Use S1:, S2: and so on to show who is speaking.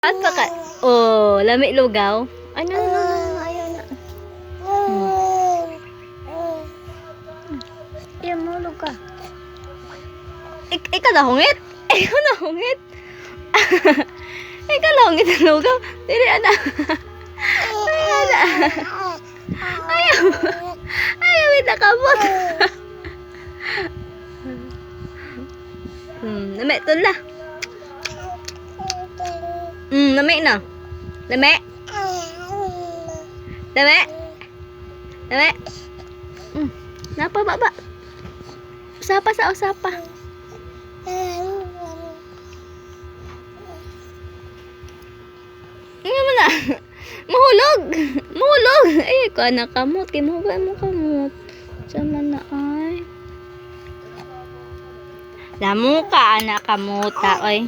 S1: At paka, oh, lami lugaw. Ano, ayaw na. Ayaw mo, lugaw. Ikaw na hungit? Ikaw na hungit? Ikaw na hungit ang lugaw? Dili, ana. Ayaw na. Ayaw. Ayaw, itakabot. Lami, tula. Lami na. Lami. Lami. Lami. Napa, baba. Usapa sa usapa. Ano mo na? Mahulog. Mahulog. Ay, ko anak kamot. Kaya mahugay mo kamot. Sama na ay. Lamu ka anak kamot. Oy.